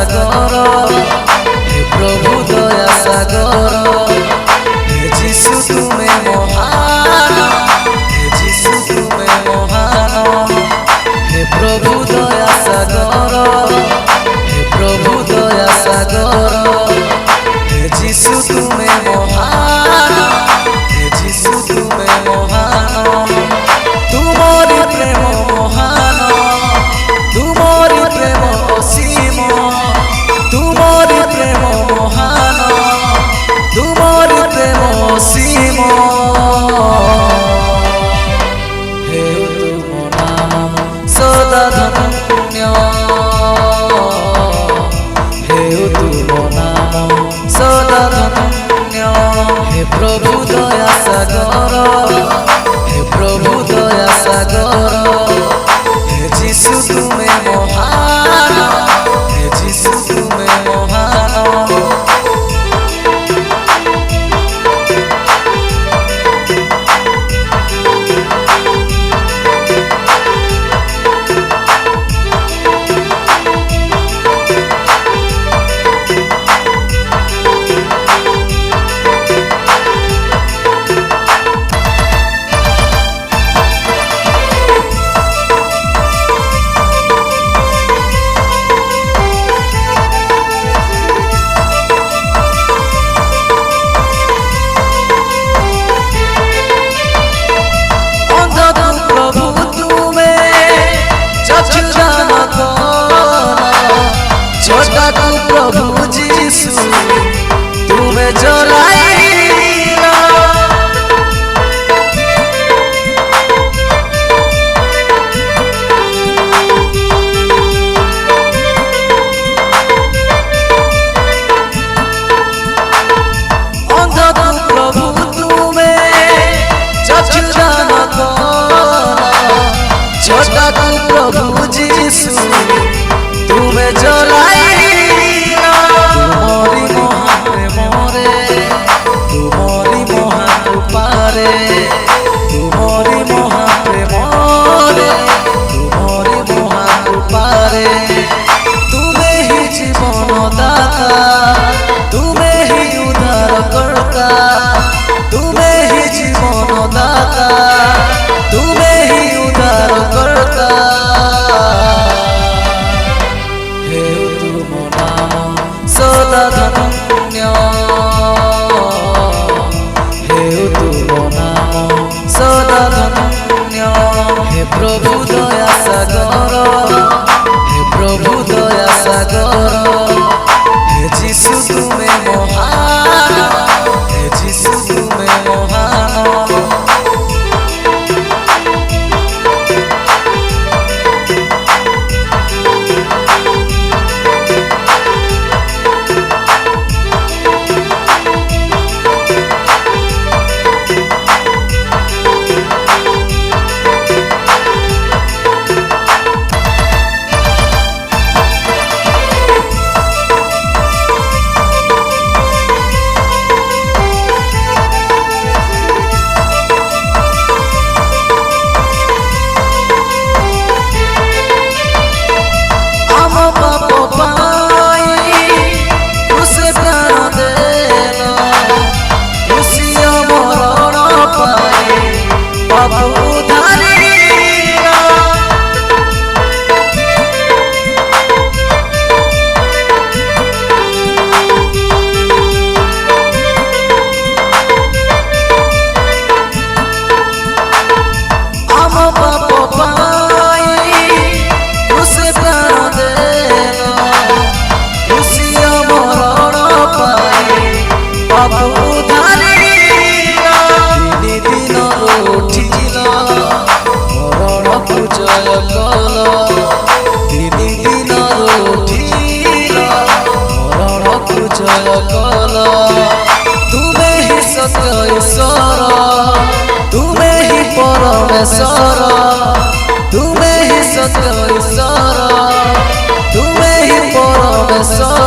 सागर हे प्रभु दया सागर हे जीशु तुम्हें महान हे जीशु तुम्हें महान हे प्रभु दया सागर हे प्रभु दया सागर हे जीशु तुम्हें महान हे जीशु तुम्हें महान तुम्हारी प्रेम महान तुम्हारी प्रेम असीम तुम्हारी प्रेम महान तुम्हारी प्रेम असीम हे तुम नाम सदा धन्य हे तुम नाम सदा धन्य हे प्रभु दया सागर हे प्रभु दया सागर हे जीशु तुम्हें महान हे जीशु तुम्हें महान प्रभु जीशु तुम्हें जलाइला अंधा प्रभु तुम्हें चक्षुदान छोटा प्रभु जीशु तुम्हें जलाई तुम्हारी महाप्रेमरे तुम्हारी महाकृपारे तुम्हें ही जीवन दाता तुम्हें ही उद्धार करता तुम्हें ही जीवन दाता तुम्हें ही उद्धार करता हे तुम नाम सदा धन्य सदा धन्य हे प्रभु दया सागर हे प्रभु दया सागर हे जीशु तुम्हें महान हे जीशु तुम्हें महान तुम्हें ही सत्य ईश्वर तुम्हें ही परमेश्वर तुम्हें ही सत्य ईश्वर तुम्हें ही परमेश्वर